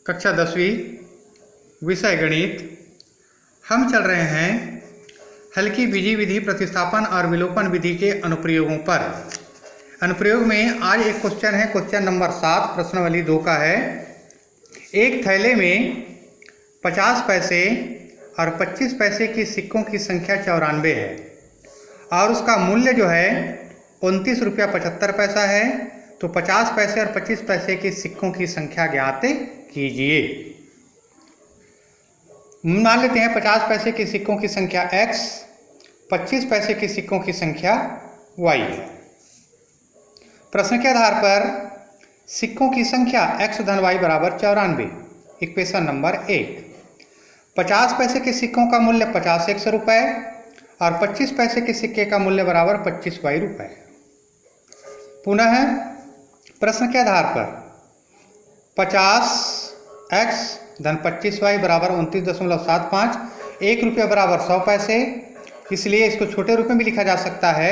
कक्षा 10वीं विषय गणित। हम चल रहे हैं हल्की बीजीय विधि, प्रतिस्थापन और विलोपन विधि के अनुप्रयोगों पर। अनुप्रयोग में आज एक क्वेश्चन है, क्वेश्चन नंबर 7 प्रश्नावली 2 का है। एक थैले में 50 पैसे और 25 पैसे की सिक्कों की संख्या 94 है और उसका मूल्य जो है 29 रुपया 75 पैसा है। तो 50 पैसे और 25 पैसे के सिक्कों की संख्या ज्ञात कीजिए। मान लेते हैं 50 पैसे के सिक्कों की संख्या x, 25 पैसे के सिक्कों की संख्या y है। प्रश्न के आधार पर सिक्कों की संख्या x धन y बराबर 94। Equation number 1। 50 पैसे के सिक्कों का मूल्य 50x रुपए और 25 पैसे के सिक्के का मूल्य बराबर 25y रुपए। पुनः प्रश्न के आधार पर 50x धन 25y बराबर 29.75, 1 रुपया बराबर 100 पैसे, इसलिए इसको छोटे रूप में भी लिखा जा सकता है।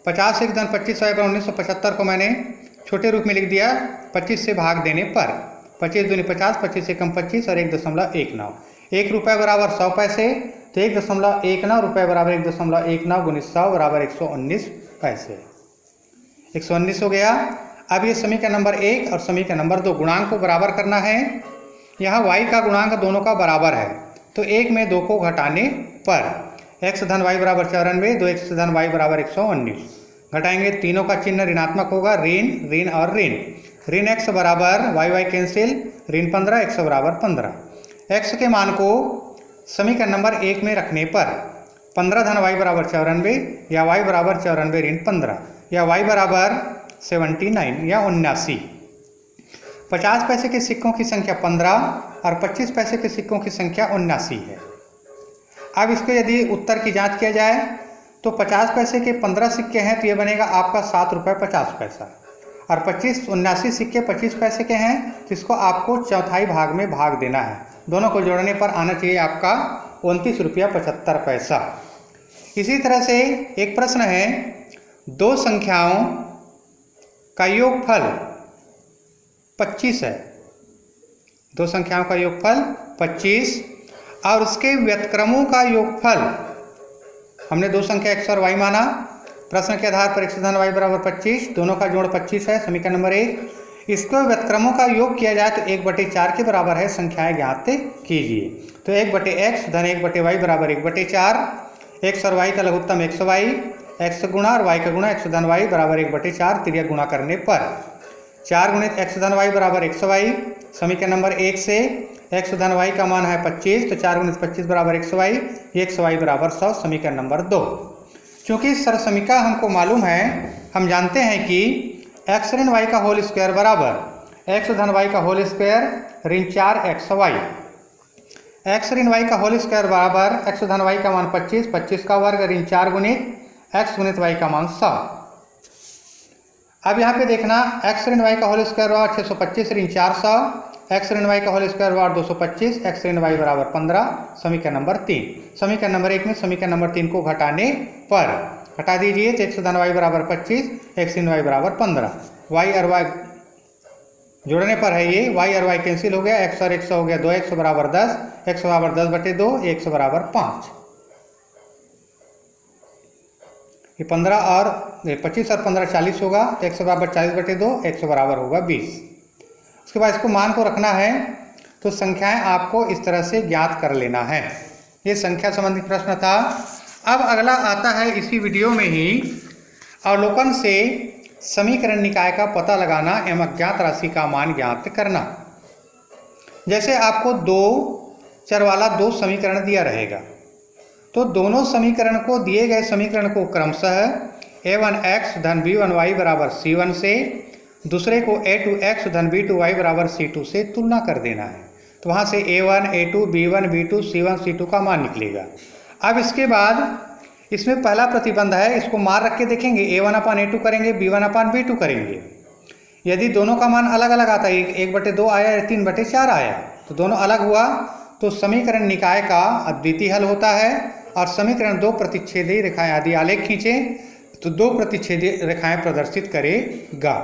50x धन 25y बराबर 1975 को मैंने छोटे रूप में लिख दिया 25 से भाग देने पर। 25 दूनी 50, 25 से कम 25 और 1.19। 1 रुपये बराबर 100 पैसे, तो 1.19 रुपये बराबर 1.19 गुणित 100 बराबर 119 पैसे। 119 हो गया। अब ये समीकरण नंबर 1 और समीकरण नंबर 2 गुणांक को बराबर करना है। यहाँ y का गुणांक दोनों का बराबर है, तो 1 में 2 को घटाने पर x धन y बराबर 94, 2x धन y बराबर 119। घटाएंगे, तीनों का चिन्ह ऋणात्मक होगा, ऋण ऋण और ऋण। ऋण x बराबर y कैंसिल, ऋण 15, x बराबर 15। x के मान को समीकरण नंबर 1 में रखने पर 15 धन y बराबर 94 या y बराबर 94 ऋण 15 या y बराबर 79 या 79। 50 पैसे के सिक्कों की संख्या 15 और 25 पैसे के सिक्कों की संख्या 79 है। अब इसको यदि उत्तर की जांच किया जाए तो 50 पैसे के 15 सिक्के हैं, तो ये बनेगा आपका 7 रुपये 50 पैसा, और 79 सिक्के 25 पैसे के हैं, तो इसको आपको चौथाई भाग में भाग देना है। दोनों को जोड़ने पर आना चाहिए आपका 29 रुपया 75 पैसा। इसी तरह से एक प्रश्न है, दो संख्याओं का योगफल 25 है। दो संख्याओं का योगफल 25 और उसके व्यतक्रमों का योगफल, हमने दो संख्या x और y माना। प्रश्न के आधार पर x धन y बराबर 25, दोनों का जोड़ 25 है, समीकरण नंबर 1। इसको व्यतक्रमों का योग किया जाए तो 1/4 के बराबर है। संख्याएं ज्ञात कीजिए। तो 1/x धन 1/y बराबर 1/4। x और y का लघुत्तम xy, x गुणा और y का गुणा x धन y बराबर 1/4, तिर्यक गुणा करने पर 4 गुणित x धन y बराबर xy। समीकरण नंबर 1 से x धन y का मान है 25, तो 4 गुणित 25 बराबर xy, xy बराबर 100। समीकरण नंबर 2। चूंकि सरसमीका हमको मालूम है, हम जानते हैं कि x ऋण y का होल स्क्वायर बराबर x धन y का होल स्क्वायर ऋण 4xy। x ऋण y का होल स्क्वायर बराबर x धन y का मान 25, 25 का वर्ग ऋण 4 गुणित x गुणित y का मान 100। अब यहाँ पे देखना, x ऋण y का होल स्क्वायर बराबर 625 ऋण 400, x ऋण y का होल स्क्वायर बराबर 225, x ऋण y बराबर 15। समीकरण नंबर 3। समीकरण नंबर 1 में समीकरण नंबर 3 को घटाने पर हटा दीजिए, तो x धन y बराबर 25, x ऋण y बराबर 15। y और y जोड़ने पर है ये, y और y कैंसिल हो गया, x और x हो गया 2x बराबर 10, x बराबर 10/2, x बराबर 5। ये 15 और 25 और 15 40 होगा, तो x बराबर 40/2, x बराबर होगा 20। उसके बाद इसको मान को रखना है, तो संख्याएं आपको इस तरह से ज्ञात कर लेना है। ये संख्या संबंधित प्रश्न था। अब अगला आता है इसी वीडियो में ही अवलोकन से समीकरण निकाय का पता लगाना एवं अज्ञात राशि का मान ज्ञात करना। जैसे आपको 2 चर वाला 2 समीकरण दिया रहेगा, तो दोनों समीकरण को, दिए गए समीकरण को क्रमशः a1x धन b1y बराबर c1 से, दूसरे को a2x धन b2y बराबर c2 से तुलना कर देना है। तो वहाँ से a1, a2, b1, b2, c1, c2 का मान निकलेगा। अब इसके बाद इसमें पहला प्रतिबंध है, इसको मार रख के देखेंगे, a1/a2 करेंगे, b1/b2 करेंगे। यदि दोनों का मान अलग अलग आता है, 1/2 आया या 3/4 आया, तो दोनों अलग हुआ, तो समीकरण निकाय का अद्वितीय हल होता है। और समीकरण 2 प्रतिच्छेदी रेखाएं आदि आलेख खींचे तो 2 प्रतिच्छेदी रेखाएं प्रदर्शित करेगा।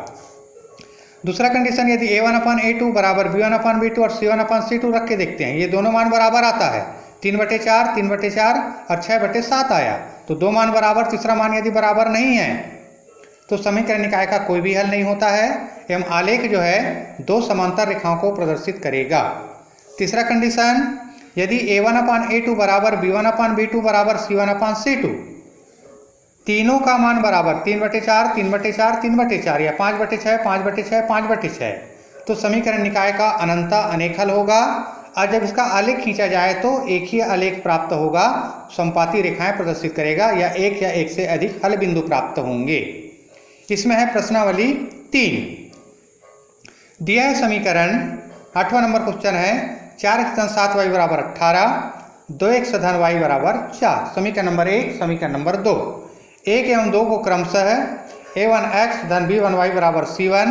दूसरा कंडीशन, यदि a1/a2 बराबर b1/b2 और c1/c2 रख के देखते हैं, ये दोनों मान बराबर आता है, 3/4, 3/4 और 6/7 आया, तो दो मान बराबर, तीसरा मान यदि बराबर नहीं है तो समीकरण निकाय का कोई भी हल नहीं होता है एवं आलेख जो है दो समांतर रेखाओं को प्रदर्शित करेगा। तीसरा कंडीशन, यदि a1/a2 बराबर b1/b2 बराबर c1/c2, तीनों का मान बराबर 3/4, 3/4, 3/4 या 5/6, 5/6, 5/6, तो समीकरण निकाय का अनंता अनेक हल होगा। और जब इसका आलेख खींचा जाए तो एक ही आलेख प्राप्त होगा, समपाती रेखाएं प्रदर्शित करेगा या एक से अधिक हल बिंदु प्राप्त होंगे। इसमें है प्रश्नावली 3। दिया है समीकरण, 8वां नंबर क्वेश्चन है 4x धन 7y बराबर 18, 2x धन y बराबर 4। समीकरण नंबर 1, समीकरण नंबर 2। 1 एवं 2 को क्रमशः a1x धन b1y बराबर c1,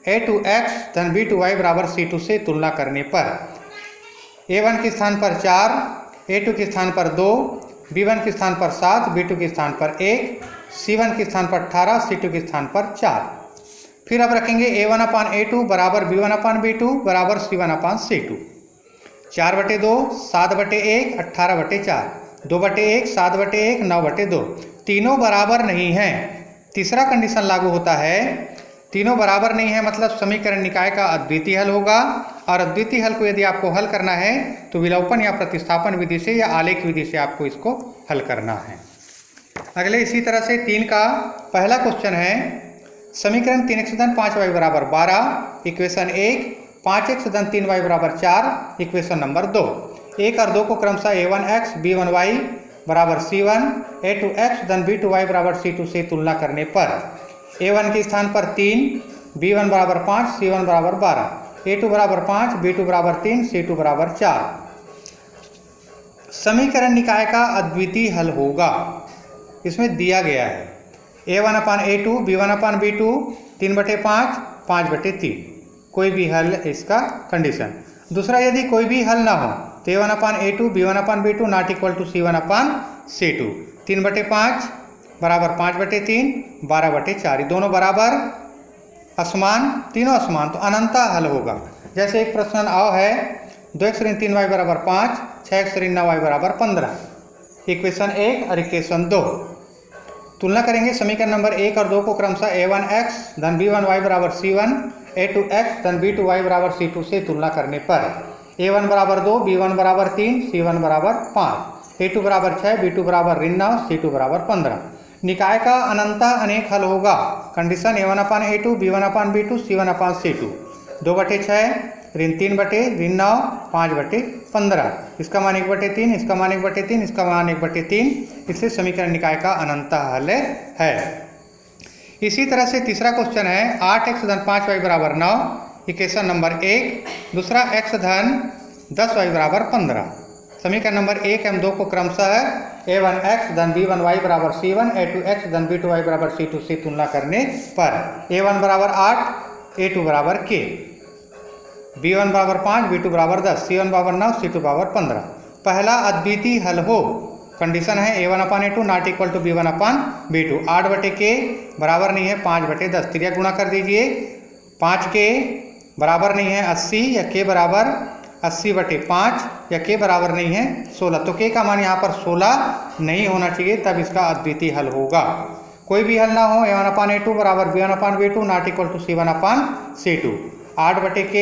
a2x धन b2y बराबर c2 से तुलना करने पर a1 के स्थान पर 4, a2 के स्थान पर 2, b1 के स्थान पर 7, b2 के स्थान पर 1, c1 के स्थान पर 18, c2 के स्थान पर 4। फिर अब रखेंगे a1/a2 बराबर b1/b2 बराबर c1/c2। 4/2, 7/1, 18/4, 2/1, 7/1, 9/2, तीनों बराबर नहीं हैं। तीसरा कंडीशन लागू होता है, तीनों बराबर नहीं है मतलब समीकरण निकाय का अद्वितीय हल होगा, और अद्वितीय हल को यदि आपको हल करना है तो विलोपन या प्रतिस्थापन विधि से या आलेख विधि से आपको इसको हल करना है। अगले इसी तरह से 3 का पहला क्वेश्चन है, समीकरण 3x धन 5y बराबर 12, इक्वेशन 1, 5x धन 3y बराबर 4, इक्वेशन नंबर 2। 1 और 2 को क्रमशः a1x b1y बराबर c1, a2x धन b2y बराबर c2 से तुलना करने पर a1 के स्थान पर 3, b1 बराबर 5, c1 बराबर 12, a2 बराबर 5, b2 बराबर 3, c2 बराबर 4। समीकरण निकाय का अद्वितीय हल होगा। इसमें दिया गया है a1/a2 b1/b2 3/5, 5/3, कोई भी हल इसका कंडीशन। दूसरा, यदि कोई भी हल ना हो तो a1/a2 b1/b2 not equal to c1/c2, 3/5 बराबर 5/3, 12/4, दोनों बराबर असमान, तीनों असमान, तो अनंता हल होगा। जैसे एक प्रश्न आओ है 2x ऋण 3y बराबर 5, 6x ऋण 9y बराबर 15, इक्वेशन 1 और इक्वेशन 2। तुलना करेंगे समीकरण नंबर 1 और 2 को क्रमशः a1x धन b1y बराबर c1, a2x धन b2y बराबर c2 से तुलना करने पर a1 बराबर 2, b1 बराबर 3, c1 बराबर 5, a2 बराबर 6, b2 बराबर ऋण 9, c2 बराबर 15। निकाय का अनंता अनेक हल होगा। कंडीशन a1/a2 b1/b2 c1/c2, 2/6 ऋण 3/9 5/15, इसका मान 1/3, इसका मान 1/3, इसका मान 1/3, इससे समीकरण निकाय का अनंता हल है। इसी तरह से तीसरा क्वेश्चन है 8x धन 5y बराबर 9, इक्वेशन नंबर 1। दूसरा x धन 10y बराबर 15। समीकरण नंबर 1 एवं 2 को क्रमशः a1x धन b1y बराबर c1, a2x धन b2y बराबर c2 से तुलना करने पर a1 बराबर 8, a2 बराबर k, b1 बराबर 5, b2 बराबर 10, c1 बराबर 9, c2 बराबर 15। पहला अद्वितीय हल हो। कंडीशन है a1/a2 not equal to b1/b2, 8/k बराबर नहीं है 5/10, त्रिया गुणा कर दीजिए, 5k बराबर नहीं है 80 या k बराबर 80/5 या k बराबर नहीं है 16, तो k का मान यहाँ पर 16 नहीं होना चाहिए, तब इसका अद्वितीय हल होगा। कोई भी हल ना हो, a1/a2 बराबर b1/b2 not equal to c1/c2, 8/k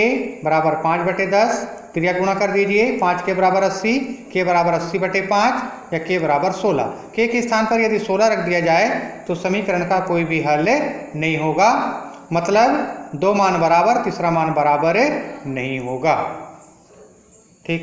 बराबर 5/10, त्रिया गुणा कर दीजिए, 5k बराबर 80, k बराबर 80/5 या k बराबर 16। k के स्थान पर यदि 16 रख दिया जाए तो समीकरण का कोई भी हल नहीं होगा, मतलब दो मान बराबर, तीसरा मान बराबर नहीं होगा। ठीक।